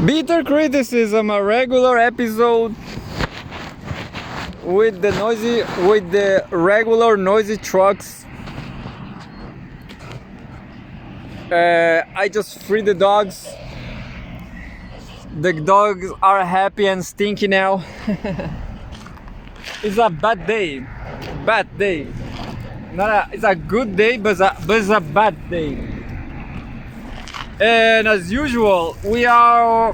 Bitter criticism, a regular episode with the regular noisy trucks. I just free the dogs. The dogs are happy and stinky now. It's a bad day. It's a good day, but it's a bad day. And as usual, we are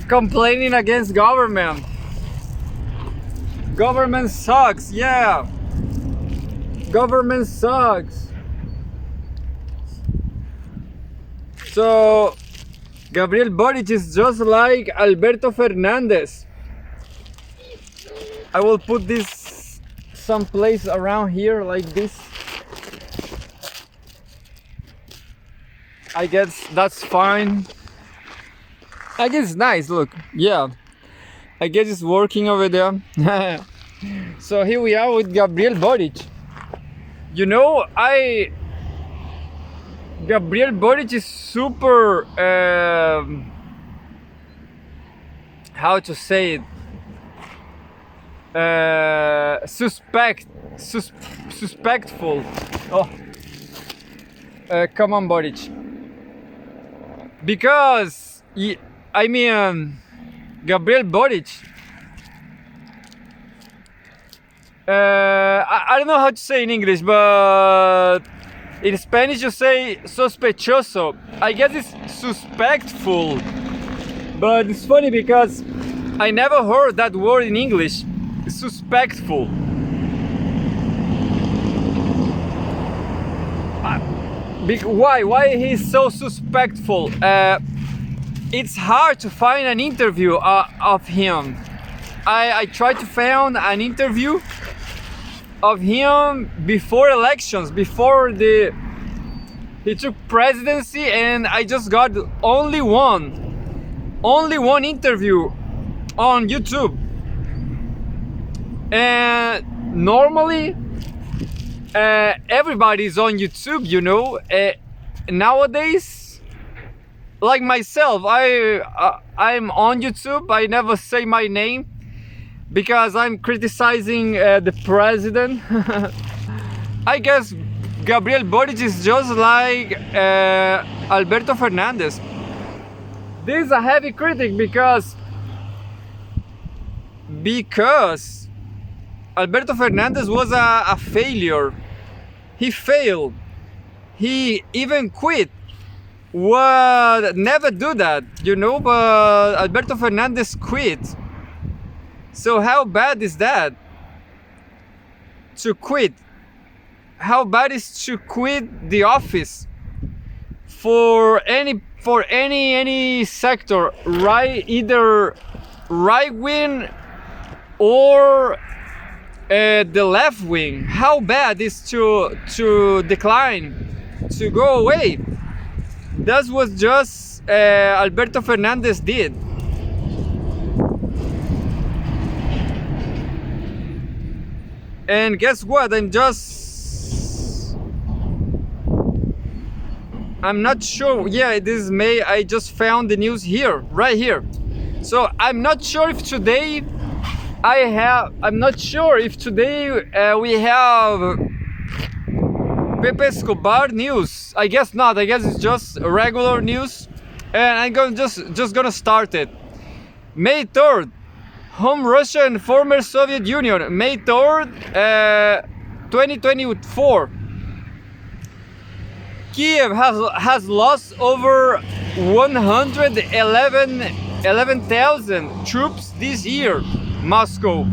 complaining against government. Government sucks, yeah. Government sucks. So, Gabriel Boric is just like Alberto Fernandez. I will put this someplace around here like this. I guess that's fine. I guess it's nice, look. Yeah. I guess it's working over there. So here we are with Gabriel Boric. You know, Gabriel Boric is super how to say it, suspectful. Oh, come on, Boric. Because Gabriel Boric, I don't know how to say in English, but in Spanish you say sospechoso. I guess it's suspectful, but it's funny because I never heard that word in English. Suspectful. Why he's so suspectful? It's hard to find an interview of him. I tried to find an interview of him before elections, before he took presidency, and I just got only one interview on YouTube. And normally everybody's on YouTube, you know. Nowadays, like myself, I'm on YouTube. I never say my name because I'm criticizing the president. I guess Gabriel Boric is just like Alberto Fernandez. This is a heavy critic because Alberto Fernandez was a failure. He failed. He even quit. Would never do that, you know, but Alberto Fernandez quit. So how bad is that? To quit. How bad is to quit the office for any sector, right? Either right wing or the left wing. How bad is to decline, to go away? That was just Alberto Fernandez did. And guess what? I'm not sure. Yeah, this is May. I just found the news here, right here. So I'm not sure if today we have Pepe Escobar news. I guess not. I guess it's just regular news, and I'm gonna start it. May 3rd, home Russia and former Soviet Union. May 3rd, 2024. Kiev has lost over 11,000 troops this year. Moscow.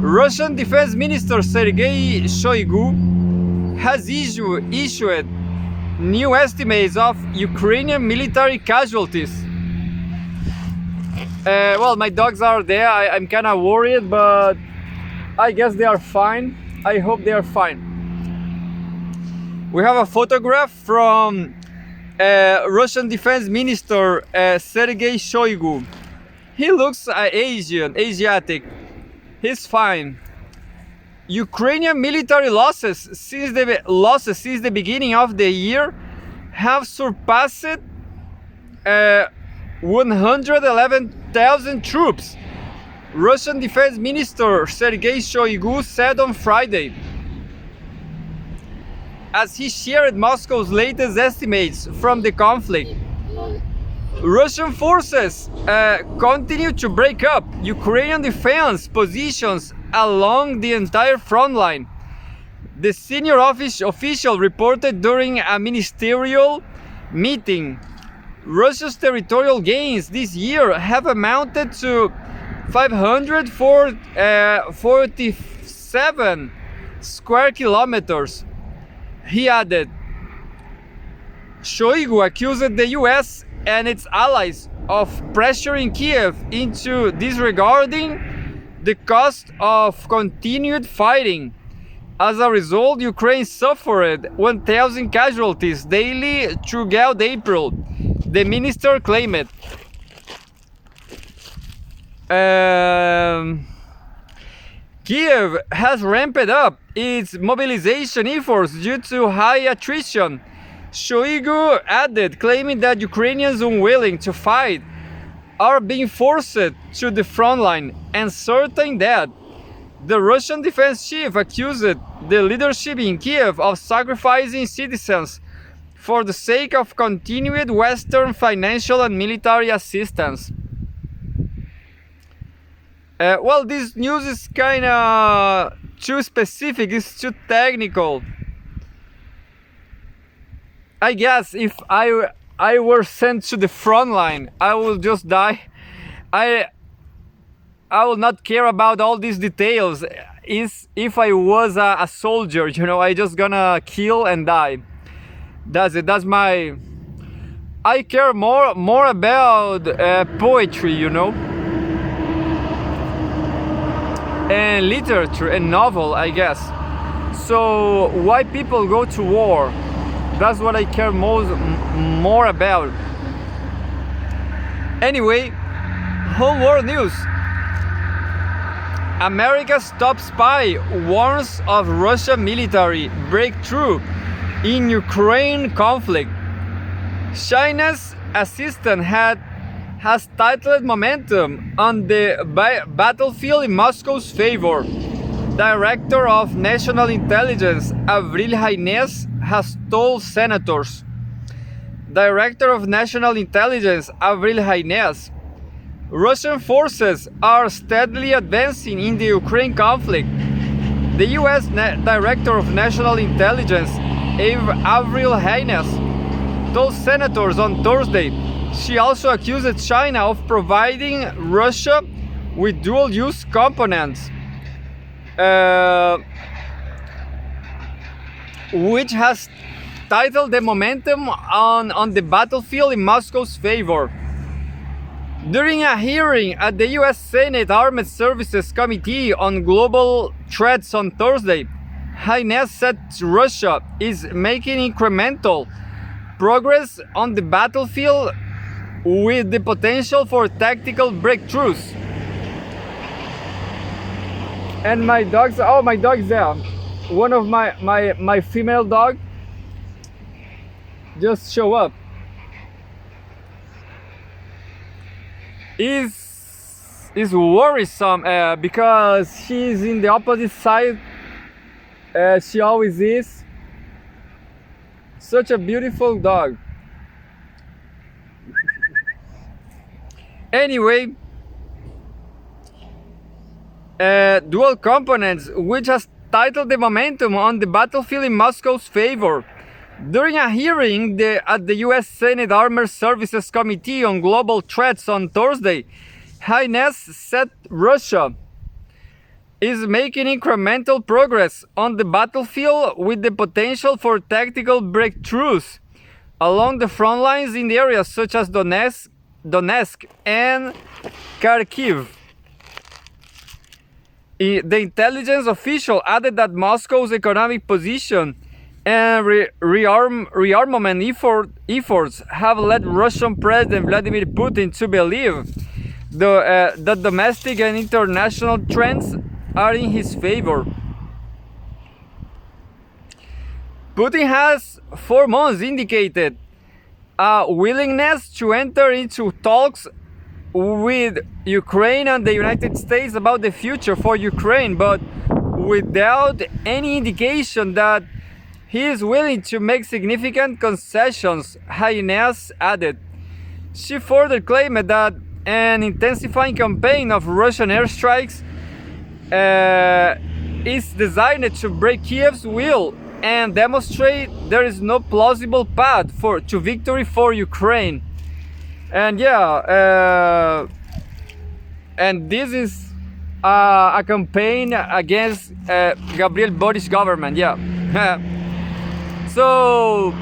Russian Defense Minister Sergei Shoigu has issued new estimates of Ukrainian military casualties. Well, my dogs are there. I'm kind of worried, but I guess they are fine. I hope they are fine. We have a photograph from Russian Defense Minister Sergei Shoigu. He looks Asiatic. He's fine. Ukrainian military losses since the beginning of the year have surpassed 111,000 troops, Russian Defense Minister Sergei Shoigu said on Friday, as he shared Moscow's latest estimates from the conflict. Russian forces continue to break up Ukrainian defense positions along the entire front line. The senior official reported during a ministerial meeting. Russia's territorial gains this year have amounted to 547 square kilometers. He added, Shoigu accused the US and its allies of pressuring Kiev into disregarding the cost of continued fighting. As a result, Ukraine suffered 1,000 casualties daily throughout April, the minister claimed. Kiev has ramped up its mobilization efforts due to high attrition, Shoigu added, claiming that Ukrainians unwilling to fight are being forced to the front line, and certain that the Russian defense chief accused the leadership in Kiev of sacrificing citizens for the sake of continued Western financial and military assistance. Well, this news is kind of too specific, it's too technical. I guess if I were sent to the front line, I will just die. I will not care about all these details. If I was a soldier, you know, I just gonna kill and die. That's it. That's my. I care more about poetry, you know, and literature and novel, I guess. So why people go to war? That's what I care more about. Anyway, whole world news. America's top spy warns of Russian military breakthrough in Ukraine conflict. China's assistant has titled momentum on the battlefield in Moscow's favor. Director of National Intelligence Avril Haines has told senators. Director of National Intelligence Avril Haines, Russian forces are steadily advancing in the Ukraine conflict. The US Director of National Intelligence Avril Haines told senators on Thursday she also accused China of providing Russia with dual-use components, which has titled the momentum on the battlefield in Moscow's favor. During a hearing at the US Senate Armed Services Committee on Global Threats on Thursday, Haines said Russia is making incremental progress on the battlefield with the potential for tactical breakthroughs. And my dog's there. One of my female dog just show up. Is worrisome because she's in the opposite side. She always is. Such a beautiful dog. Anyway, dual components, which has titled the momentum on the battlefield in Moscow's favor. During a hearing at the US Senate Armed Services Committee on Global Threats on Thursday, Haines said Russia is making incremental progress on the battlefield with the potential for tactical breakthroughs along the front lines in areas such as Donetsk and Kharkiv. The intelligence official added that Moscow's economic position and rearmament efforts have led Russian President Vladimir Putin to believe that domestic and international trends are in his favor. Putin has for months indicated a willingness to enter into talks with Ukraine and the United States about the future for Ukraine, but without any indication that he is willing to make significant concessions, Haines added. She further claimed that an intensifying campaign of Russian airstrikes is designed to break Kiev's will and demonstrate there is no plausible path to victory for Ukraine. And and this is a campaign against Gabriel Boric government. So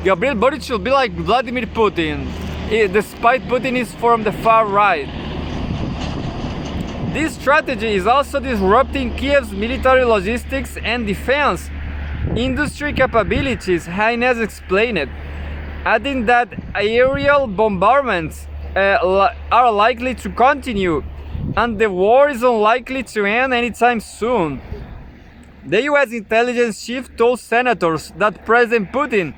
Gabriel Boric should be like Vladimir Putin, despite Putin is from the far right. This strategy is also disrupting Kiev's military logistics and defense industry capabilities, Haines explained, adding that aerial bombardments are likely to continue and the war is unlikely to end anytime soon. The US intelligence chief told senators that President Putin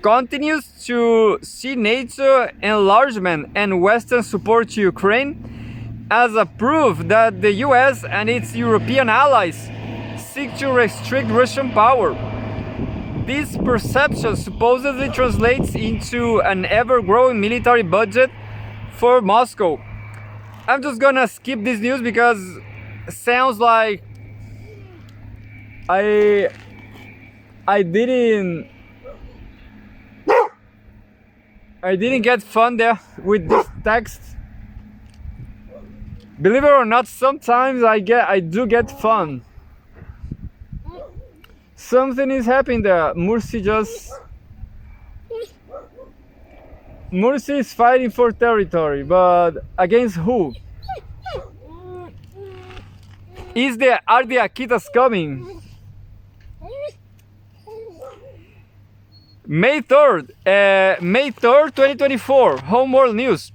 continues to see NATO enlargement and Western support to Ukraine as a proof that the US and its European allies seek to restrict Russian power. This perception supposedly translates into an ever-growing military budget for Moscow. I'm just gonna skip this news because it sounds like I didn't get fun there with this text. Believe it or not, sometimes I do get fun. Something is happening there. Mursi is fighting for territory, but against who? Are the Akitas coming? May 3rd, 2024, Homeworld News.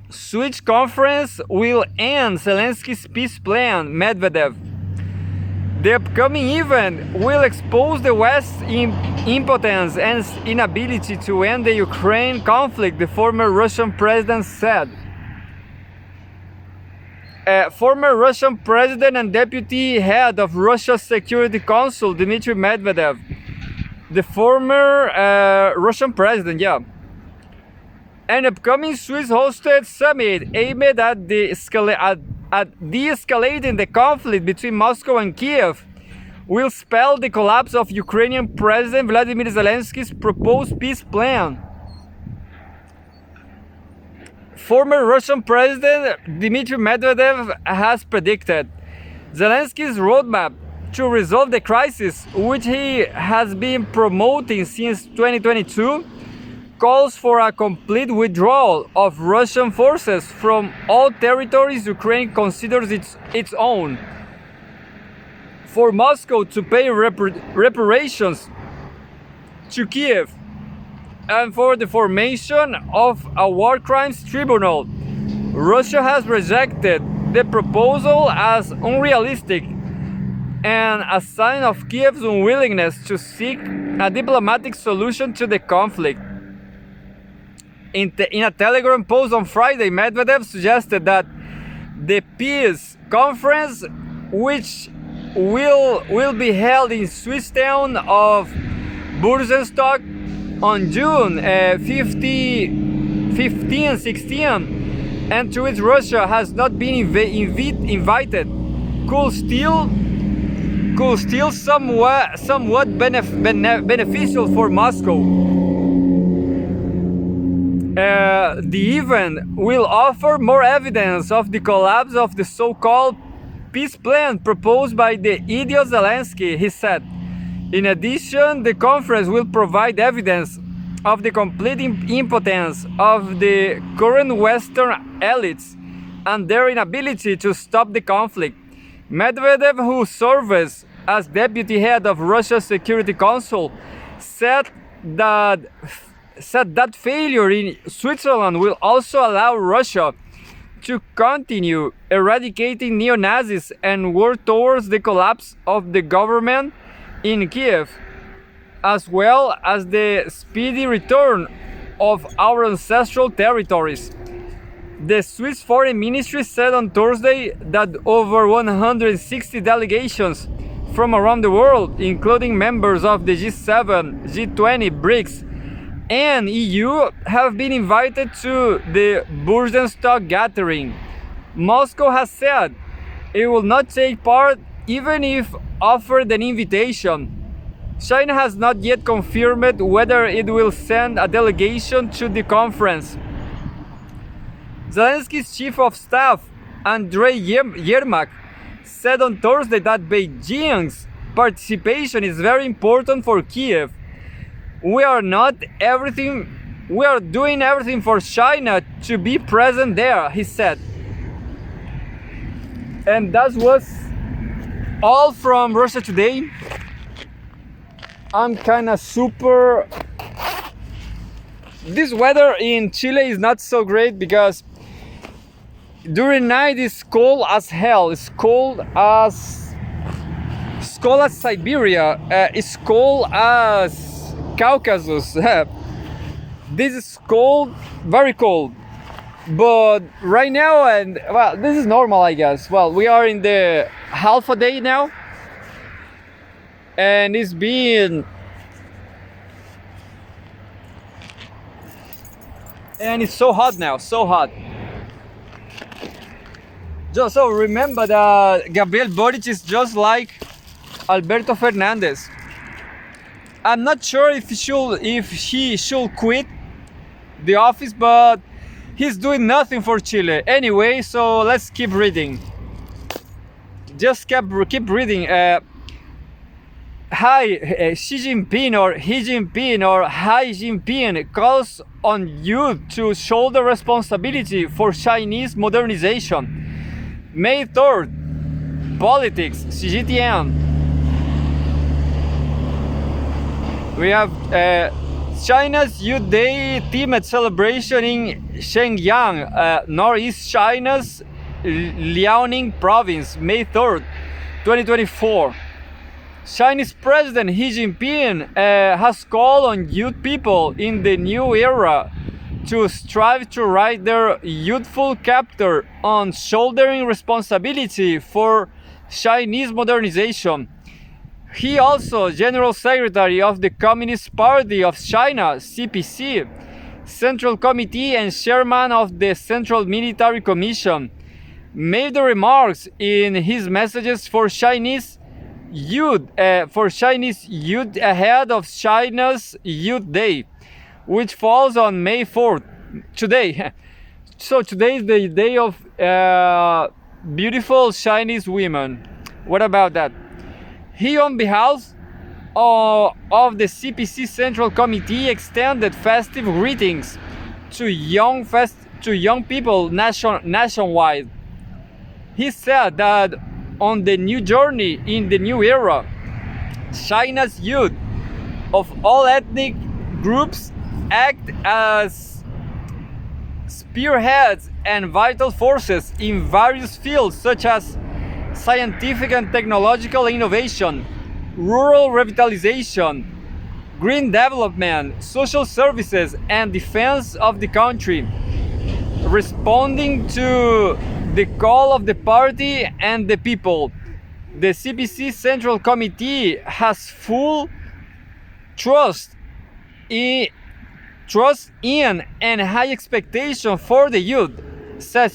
Switch conference will end Zelensky's peace plan, Medvedev. The upcoming event will expose the West's impotence and inability to end the Ukraine conflict, the former Russian president said. Former Russian president and deputy head of Russia's Security Council, Dmitry Medvedev, the former Russian president, An upcoming Swiss-hosted summit aimed at de-escalating the conflict between Moscow and Kiev will spell the collapse of Ukrainian President Vladimir Zelensky's proposed peace plan. Former Russian President Dmitry Medvedev has predicted Zelensky's roadmap to resolve the crisis, which he has been promoting since 2022, calls for a complete withdrawal of Russian forces from all territories Ukraine considers its own, for Moscow to pay reparations to Kiev, and for the formation of a war crimes tribunal. Russia has rejected the proposal as unrealistic and a sign of Kiev's unwillingness to seek a diplomatic solution to the conflict. In a Telegram post on Friday, Medvedev suggested that the peace conference, which will be held in Swiss town of Burzenstock on June 15, 16, and to which Russia has not been invited, could still somewhat beneficial for Moscow. The event will offer more evidence of the collapse of the so-called peace plan proposed by the idiot Zelensky, he said. In addition, the conference will provide evidence of the complete impotence of the current Western elites and their inability to stop the conflict. Medvedev, who serves as deputy head of Russia's Security Council, said that failure in Switzerland will also allow Russia to continue eradicating neo-Nazis and work towards the collapse of the government in Kiev. as well as the speedy return of our ancestral territories. The Swiss Foreign Ministry said on Thursday that over 160 delegations from around the world, including members of the G7, G20, BRICS, and EU, have been invited to the Bundestag gathering. Moscow has said it will not take part even if offered an invitation. China has not yet confirmed whether it will send a delegation to the conference. Zelensky's chief of staff, Andrei Yermak, said on Thursday that Beijing's participation is very important for Kiev. We are doing everything for China to be present there, he said. And that was all from Russia Today. I'm kinda super... This weather in Chile is not so great because during night it's cold as hell. It's cold as Siberia. It's cold as Caucasus. This is cold, very cold. But right now, and well, this is normal, I guess. Well, we are in the half a day now, and it's been... And it's so hot now, so hot. So remember that Gabriel Boric is just like Alberto Fernandez. I'm not sure if he should quit the office, but he's doing nothing for Chile anyway. So let's keep reading. Just keep reading. Xi Jinping or Xi Jinping or Hi Jinping calls on youth to shoulder responsibility for Chinese modernization. May 3rd, politics, CGTN. We have China's Youth Day themed celebration in Shenyang, Northeast China's Liaoning province, May 3rd, 2024. Chinese President Xi Jinping has called on youth people in the new era to strive to write their youthful chapter on shouldering responsibility for Chinese modernization. He also, General Secretary of the Communist Party of China, CPC, Central Committee and Chairman of the Central Military Commission, made the remarks in his messages for Chinese youth ahead of China's Youth Day, which falls on May 4th, today. So today is the day of beautiful Chinese women. What about that? He, on behalf of the CPC Central Committee, extended festive greetings to young people nationwide. He said that on the new journey in the new era, China's youth of all ethnic groups act as spearheads and vital forces in various fields such as scientific and technological innovation, rural revitalization, green development, social services, and defense of the country, responding to the call of the party and the people. The CPC Central Committee has full trust in and high expectation for the youth, said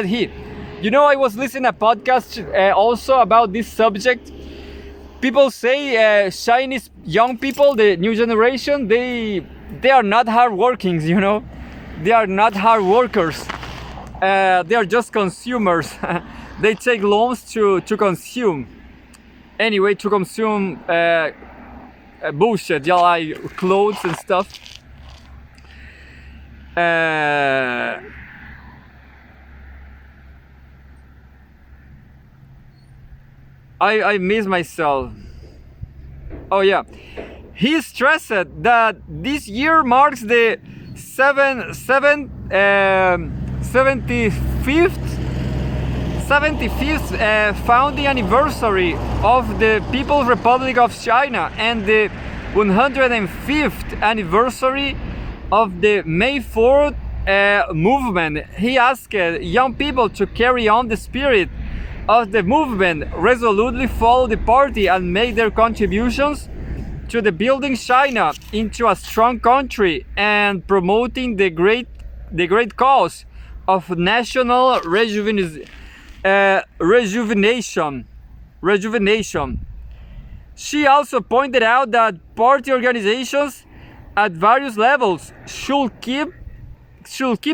he. You know, I was listening to a podcast also about this subject. People say Chinese young people, the new generation, they are not hard workings, you know. They are not hard workers. They are just consumers. They take loans to consume. Anyway, to consume bullshit, yeah, like clothes and stuff. I miss myself. Oh yeah. He stressed that this year marks the 75th founding anniversary of the People's Republic of China and the 105th anniversary of the May 4th movement. He asked young people to carry on the spirit of the movement, resolutely follow the party, and make their contributions to the building China into a strong country and promoting the great cause of national rejuvenation. She also pointed out that party organizations at various levels should keep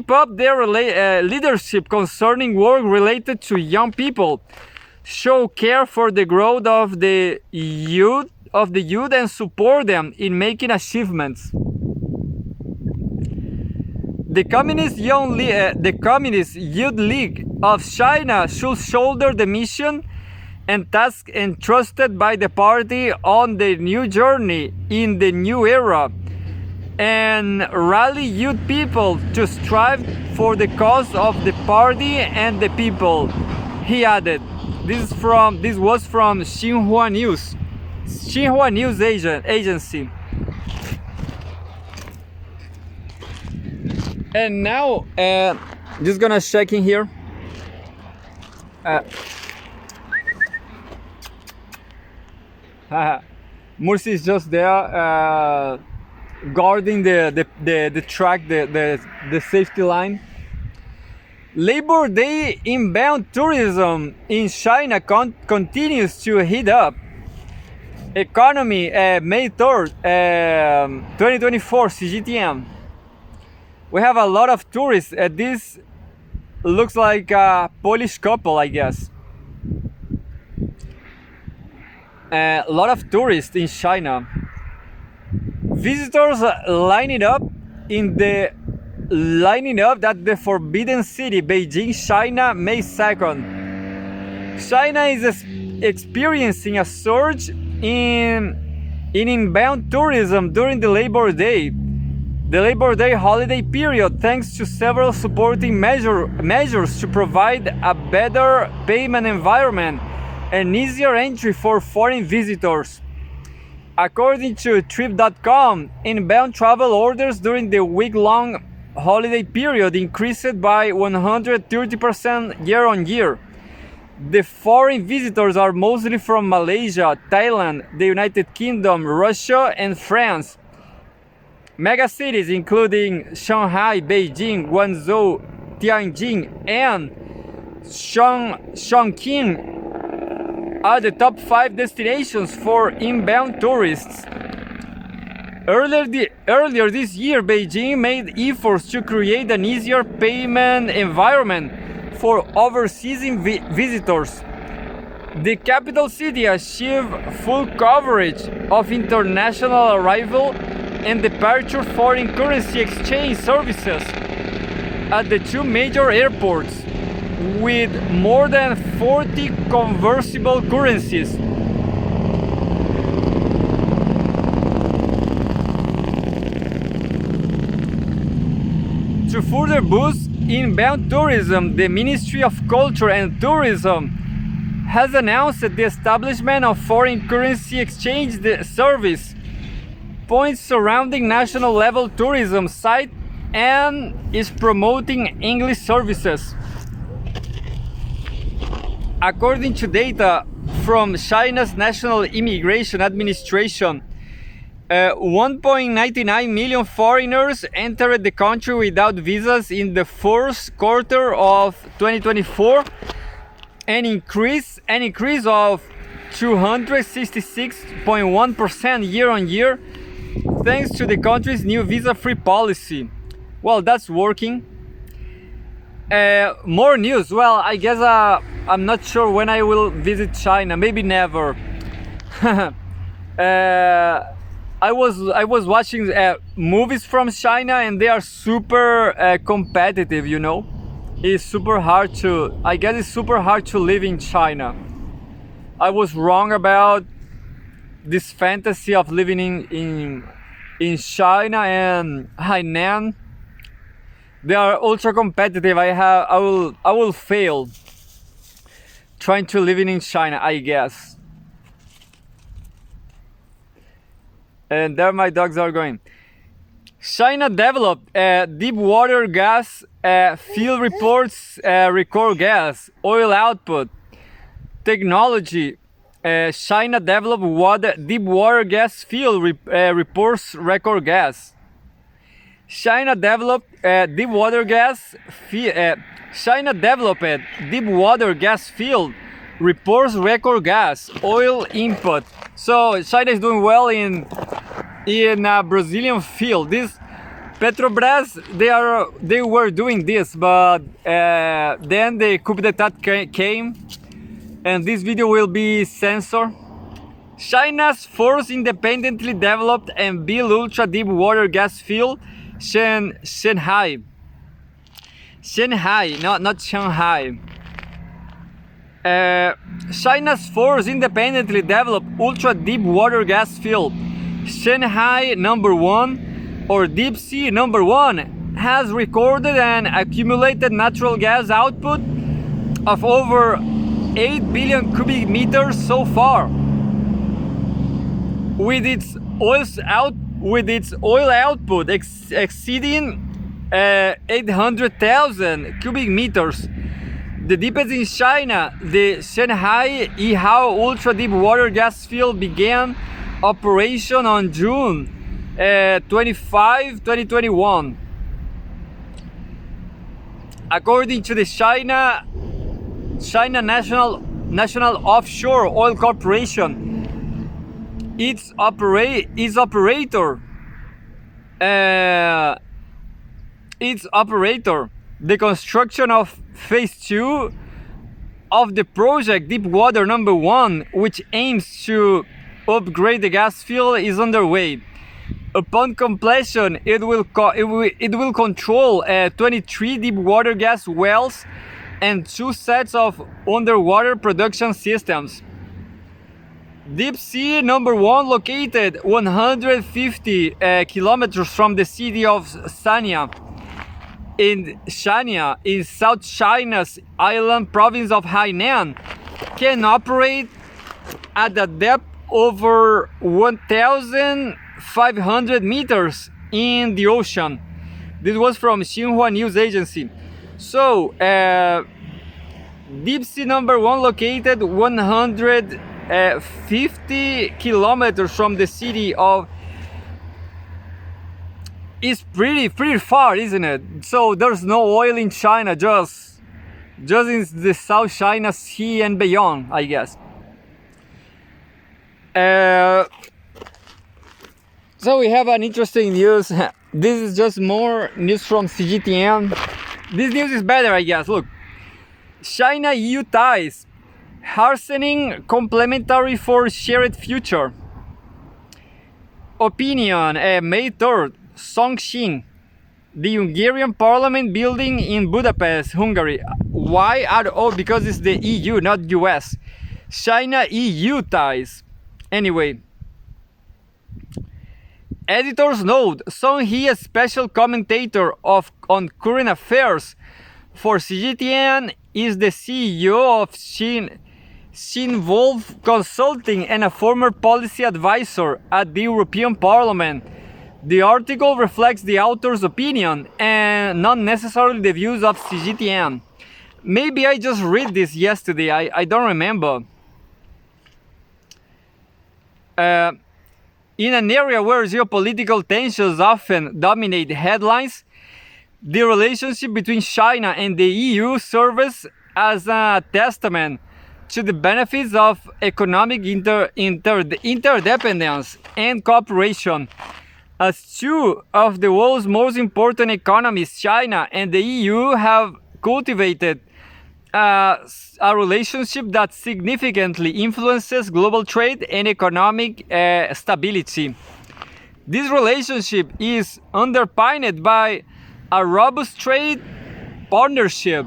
up their leadership concerning work related to young people, show care for the growth of the youth, and support them in making achievements. The Communist Youth League of China should shoulder the mission and task entrusted by the party on the new journey in the new era, and rally youth people to strive for the cause of the party and the people, he added. This was from Xinhua News Agency. And now, just gonna check in here. Mursi is just there, guarding the track, the safety line. Labor Day inbound tourism in China continues to heat up. Economy, May 3rd, 2024, CGTN. We have a lot of tourists. This looks like a Polish couple, I guess. A lot of tourists in China. Visitors lining up at the Forbidden City, Beijing, China, May 2nd. China is experiencing a surge in inbound tourism during the Labor Day holiday period, thanks to several supporting measures to provide a better payment environment and easier entry for foreign visitors. According to Trip.com, inbound travel orders during the week-long holiday period increased by 130% year-on-year. The foreign visitors are mostly from Malaysia, Thailand, the United Kingdom, Russia, and France. Mega cities including Shanghai, Beijing, Guangzhou, Tianjin, and Chongqing are the top 5 destinations for inbound tourists. Earlier this year, Beijing made efforts to create an easier payment environment for overseas visitors. The capital city achieved full coverage of international arrival and departure foreign currency exchange services at the 2 major airports, with more than 40 convertible currencies. To further boost inbound tourism, the Ministry of Culture and Tourism has announced the establishment of foreign currency exchange service points surrounding national level tourism site and is promoting English services. According to data from China's National Immigration Administration, 1.99 million foreigners entered the country without visas in the first quarter of 2024, an increase of 266.1% year-on-year, thanks to the country's new visa-free policy. Well, that's working. More news. Well, I guess I'm not sure when I will visit China. Maybe never. I was watching movies from China, and they are super competitive. You know, it's super hard to. I guess it's super hard to live in China. I was wrong about this fantasy of living in China and Hainan. They are ultra competitive. I will fail trying to live in China, I guess. And there my dogs are going. China developed deep water gas field reports record gas oil output technology. China developed deep water gas field reports record gas. China developed deep water gas. China developed deep water gas field reports record gas oil input. So China is doing well in Brazilian field. This Petrobras they were doing this, but then the coup d'état came, and this video will be censored. China's first independently developed and built ultra deep water gas field, Shanghai, not Shanghai. China's first independently developed ultra deep water gas field, Shanghai number 1 or Deep Sea number 1, has recorded an accumulated natural gas output of over 8 billion cubic meters so far, with its oil output exceeding 800,000 cubic meters. The deepest in China, the Shanghai Yihao ultra deep water gas field began operation on June 25, 2021. According to the China National Offshore Oil Corporation, its operator, the construction of phase 2 of the project Deepwater number 1, which aims to upgrade the gas field, is underway. Upon completion, it will control 23 deep water gas wells and 2 sets of underwater production systems. Deep Sea number 1, located 150 kilometers from the city of Sanya in South China's island province of Hainan, can operate at a depth over 1,500 meters in the ocean. This was from Xinhua News Agency. So, Deep Sea number 1, located 150 kilometers from the city of, is pretty far, isn't it? So there's no oil in China, just in the South China Sea and beyond, I guess. So we have an interesting news. This is just more news from CGTN. This news is better, I guess. Look, China-EU ties, harshening complementary for shared future. Opinion, May 3rd, Songqing, the Hungarian parliament building in Budapest, Hungary. Why? Oh, because it's the EU, not US. China-EU ties. Anyway. Editor's note, Song He, a special commentator on current affairs for CGTN, is the CEO of Shinvolve Consulting and a former policy advisor at the European Parliament. The article reflects the author's opinion and not necessarily the views of CGTN. Maybe I just read this yesterday, I don't remember. In an area where geopolitical tensions often dominate headlines, the relationship between China and the EU serves as a testament to the benefits of economic interdependence and cooperation. As two of the world's most important economies, China and the EU have cultivated a relationship that significantly influences global trade and economic stability. This relationship is underpinned by a robust trade partnership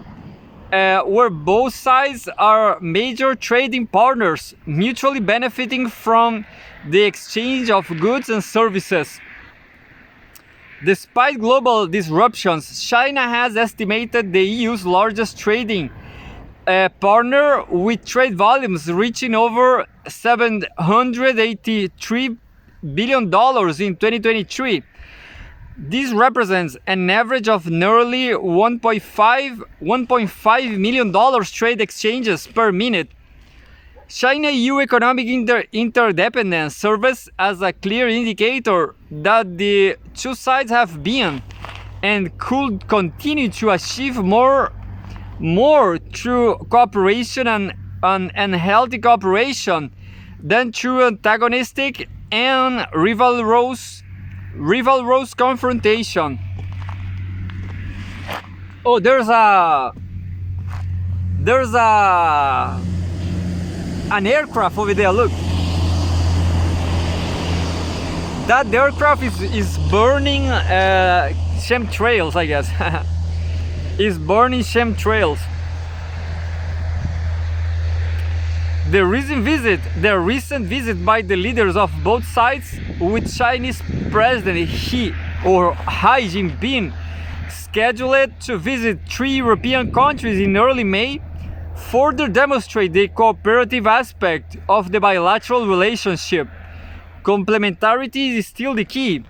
where both sides are major trading partners, mutually benefiting from the exchange of goods and services. Despite global disruptions, China has estimated the EU's largest trading partner, with trade volumes reaching over 783 billion in 2023. This represents an average of nearly $1.5 million trade exchanges per minute. China-EU economic interdependence serves as a clear indicator that the two sides have been and could continue to achieve more through cooperation and healthy cooperation than through antagonistic and rivalrous confrontation. Oh, there's an aircraft over there, look. That aircraft is burning chemtrails, I guess. Is burning chemtrails. The recent visit by the leaders of both sides, with Chinese President Xi Jinping scheduled to visit 3 European countries in early May, further demonstrate the cooperative aspect of the bilateral relationship. Complementarity is still the key.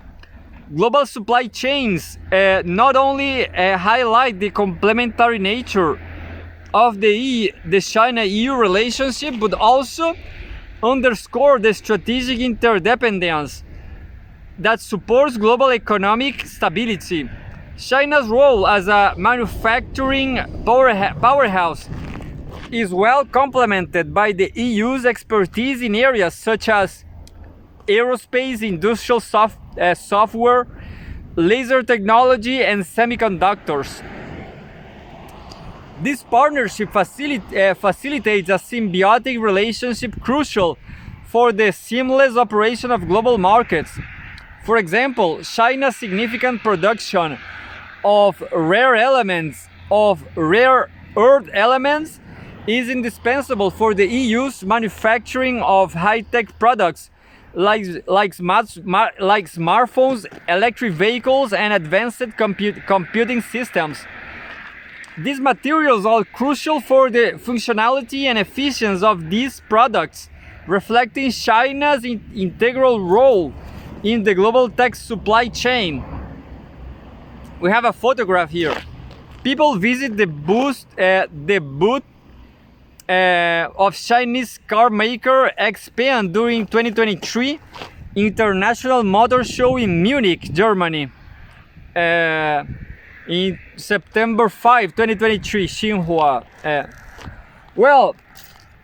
Global supply chains not only highlight the complementary nature of the China-EU relationship, but also underscore the strategic interdependence that supports global economic stability. China's role as a manufacturing powerhouse is well complemented by the EU's expertise in areas such as aerospace, industrial software, laser technology, and semiconductors. This partnership facilitates a symbiotic relationship crucial for the seamless operation of global markets. For example, China's significant production of rare earth elements is indispensable for the EU's manufacturing of high-tech products like smartphones, electric vehicles, and advanced computing systems. These materials are crucial for the functionality and efficiency of these products, reflecting China's integral role in the global tech supply chain. We have a photograph here. People visit the booth of Chinese car maker XPeng during 2023 International Motor Show in Munich, Germany. In September 5, 2023, Xinhua. Well,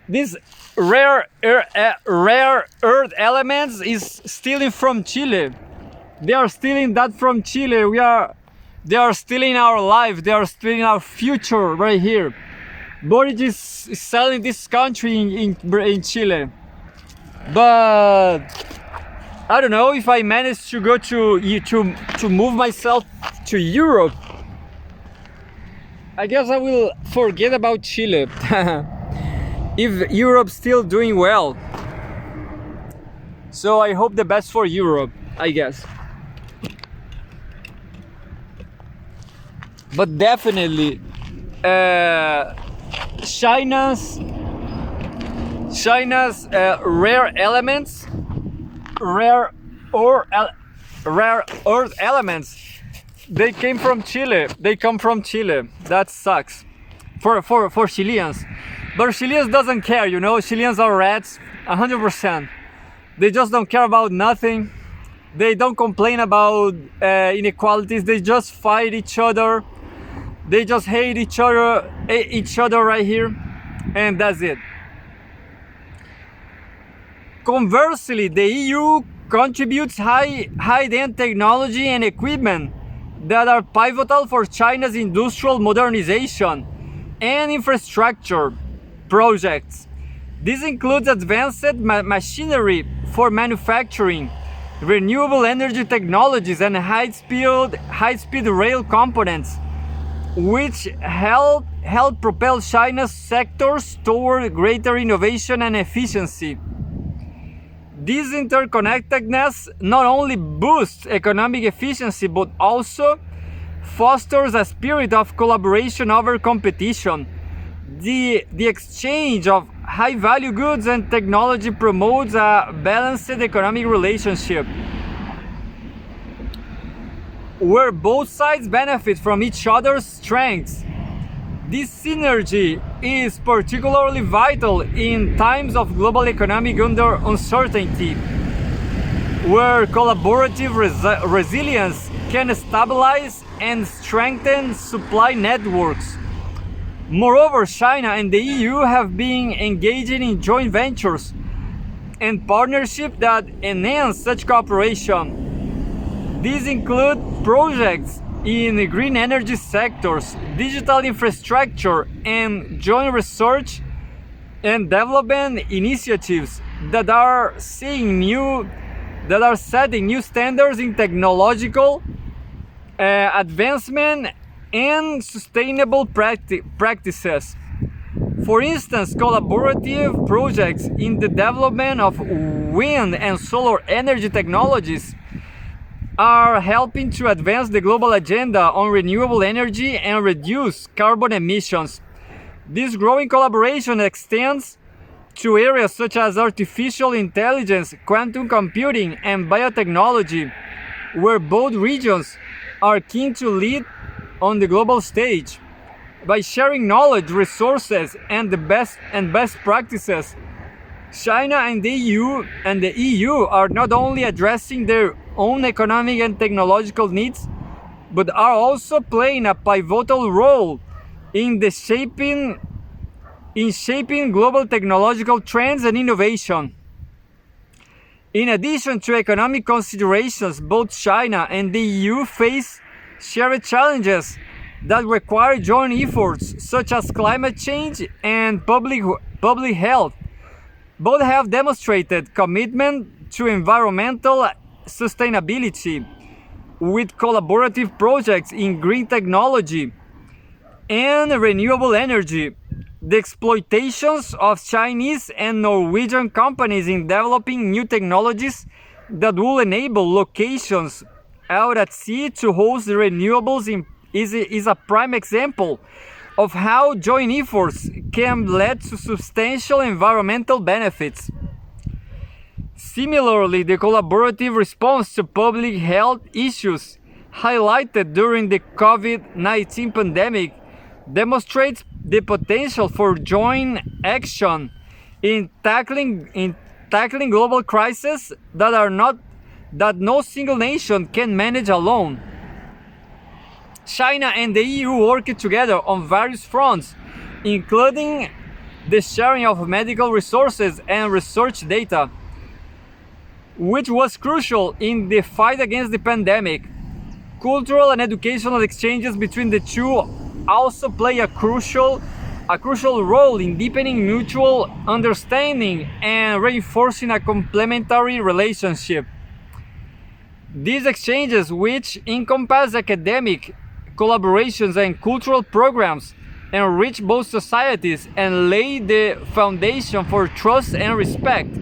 this rare earth elements is stealing from Chile. They are stealing that from Chile. They are stealing our life. They are stealing our future right here. Boric is selling this country in Chile. But I don't know if I manage to go to move myself to Europe. I guess I will forget about Chile. If Europe's still doing well. So I hope the best for Europe, I guess. But definitely China's rare earth elements, they came from Chile. They come from Chile. That sucks for Chileans. But Chileans doesn't care, you know. Chileans are rats, 100%. They just don't care about nothing. They don't complain about inequalities. They just fight each other. They just hate each other right here, and that's it. Conversely, the EU contributes high-end technology and equipment that are pivotal for China's industrial modernization and infrastructure projects. This includes advanced machinery for manufacturing, renewable energy technologies, and high-speed rail components, which help propel China's sectors toward greater innovation and efficiency. This interconnectedness not only boosts economic efficiency, but also fosters a spirit of collaboration over competition. The exchange of high value goods and technology promotes a balanced economic relationship where both sides benefit from each other's strengths. This synergy is particularly vital in times of global economic uncertainty, where collaborative resilience can stabilize and strengthen supply networks. Moreover, China and the EU have been engaging in joint ventures and partnerships that enhance such cooperation. These include projects in the green energy sectors, digital infrastructure, and joint research and development initiatives that are setting new standards in technological advancement and sustainable practices. For instance, collaborative projects in the development of wind and solar energy technologies are helping to advance the global agenda on renewable energy and reduce carbon emissions. This growing collaboration extends to areas such as artificial intelligence, quantum computing, and biotechnology, where both regions are keen to lead on the global stage. By sharing knowledge, resources, and best practices, China and the EU are not only addressing their own economic and technological needs, but are also playing a pivotal role in shaping global technological trends and innovation. In addition to economic considerations, both China and the EU face shared challenges that require joint efforts, such as climate change and public health. Both have demonstrated commitment to environmental sustainability with collaborative projects in green technology and renewable energy. The exploitations of Chinese and Norwegian companies in developing new technologies that will enable locations out at sea to host renewables is a prime example of how joint efforts can lead to substantial environmental benefits. Similarly, the collaborative response to public health issues highlighted during the COVID-19 pandemic demonstrates the potential for joint action in tackling global crises that no single nation can manage alone. China and the EU worked together on various fronts, including the sharing of medical resources and research data, which was crucial in the fight against the pandemic. Cultural and educational exchanges between the two also play a crucial role in deepening mutual understanding and reinforcing a complementary relationship. These exchanges, which encompass academic collaborations and cultural programs, enrich both societies and lay the foundation for trust and respect.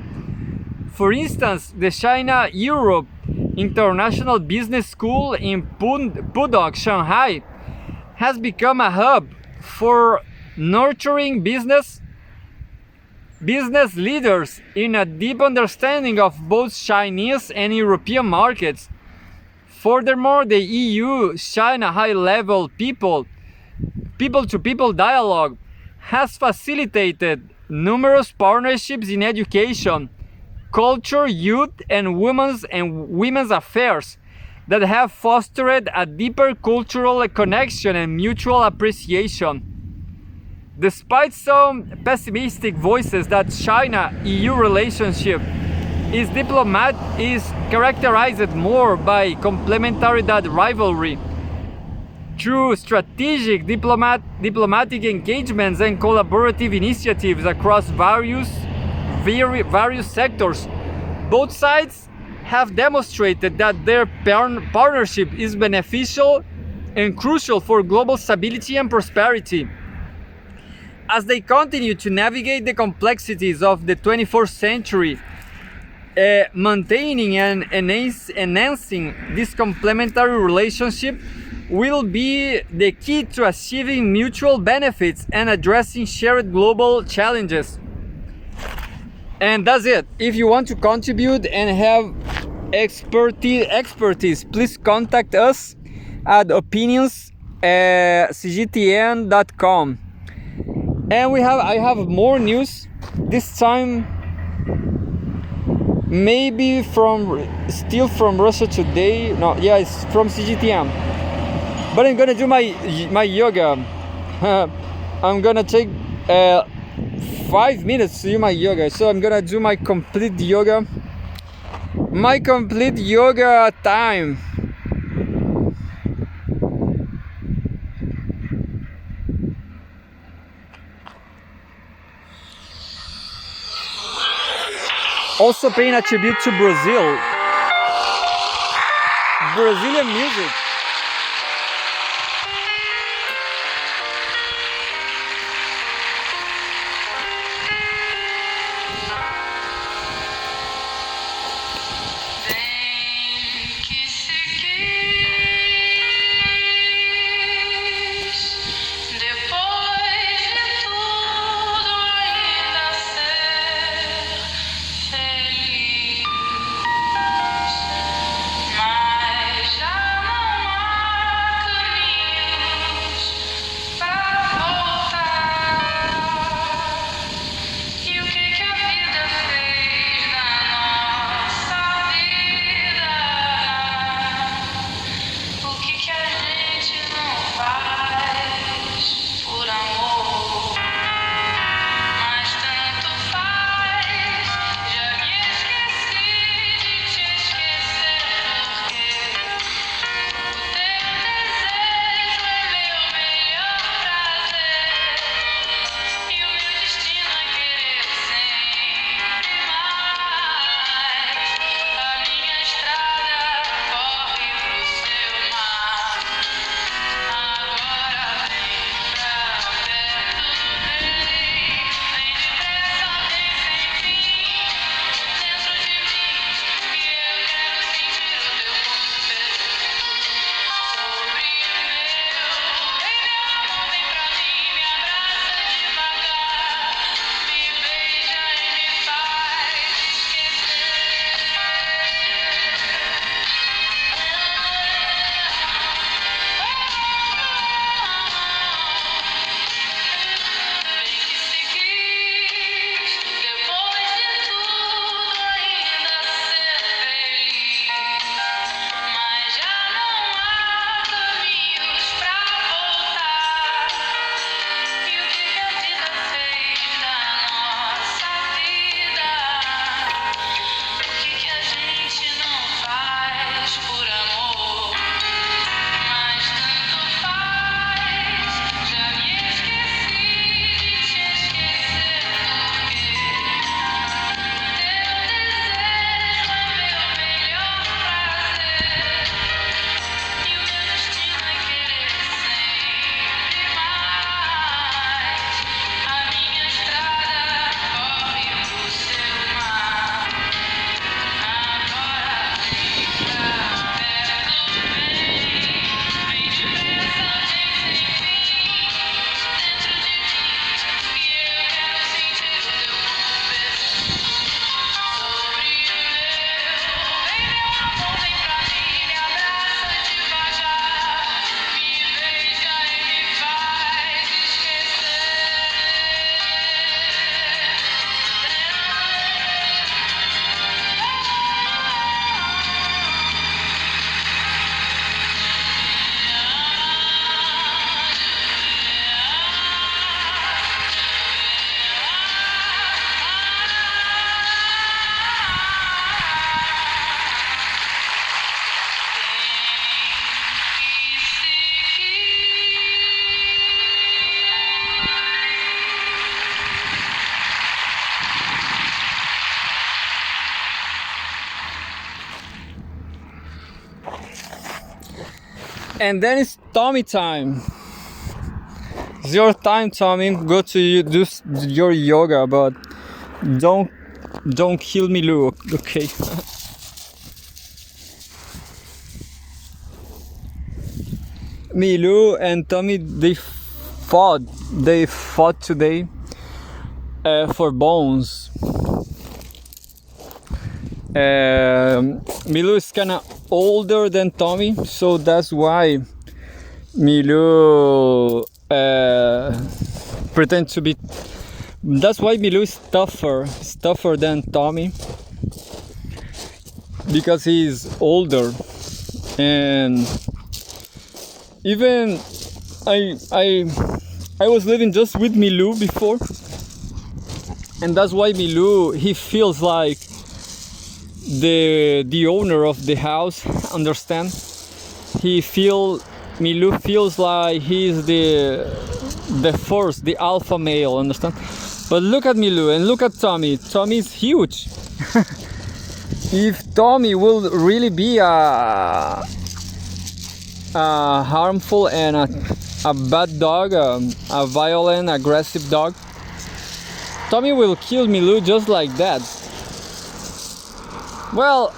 For instance, the China-Europe International Business School in Pudong, Shanghai, has become a hub for nurturing business leaders in a deep understanding of both Chinese and European markets. Furthermore, the EU-China high-level people-to-people dialogue has facilitated numerous partnerships in education, culture, youth, and women's affairs that have fostered a deeper cultural connection and mutual appreciation. Despite some pessimistic voices that China-EU relationship is characterized more by complementary than rivalry, through strategic diplomatic engagements and collaborative initiatives across various sectors, both sides have demonstrated that their partnership is beneficial and crucial for global stability and prosperity. As they continue to navigate the complexities of the 21st century, maintaining and enhancing this complementary relationship will be the key to achieving mutual benefits and addressing shared global challenges. And that's it. If you want to contribute and have expertise, please contact us at opinions@cgtn.com. And I have more news this time, maybe still from Russia Today. No, yeah, it's from CGTN. But I'm gonna do my yoga. I'm gonna take 5 minutes to do my yoga. So I'm gonna do my complete yoga time. Also paying a tribute to Brazil. Brazilian music. And then it's Tommy time. It's your time, Tommy. Go to do your yoga, but don't kill me, Lou. Okay. Milu and Tommy, they fought today for Bones. Milou is kind of older than Tommy, so that's why Milou pretends to be. That's why Milou is tougher than Tommy, because he's older. And even I was living just with Milou before, and that's why Milou, he feels like the owner of the house. Understand? Milou feels like he's the first, the alpha male. Understand? But look at Milou and look at Tommy. Tommy is huge. If Tommy will really be a harmful and a bad dog, a violent, aggressive dog, Tommy will kill Milou just like that. Well,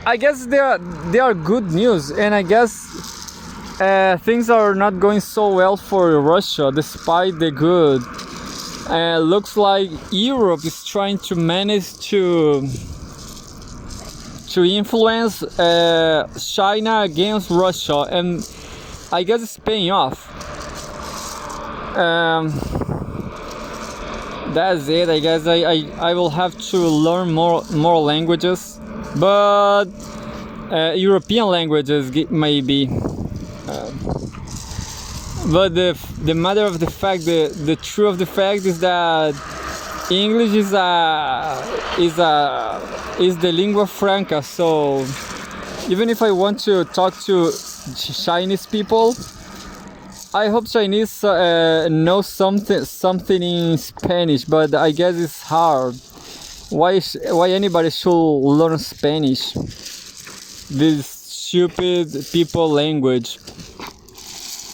I guess they are good news, and I guess things are not going so well for Russia despite the good. Looks like Europe is trying to manage to influence China against Russia, and I guess it's paying off. That's it. I guess I will have to learn more languages, but European languages maybe. But the matter of the fact, the truth of the fact is that English is the lingua franca. So even if I want to talk to Chinese people, I hope Chinese know something in Spanish. But I guess it's hard. Why anybody should learn Spanish? This stupid people language.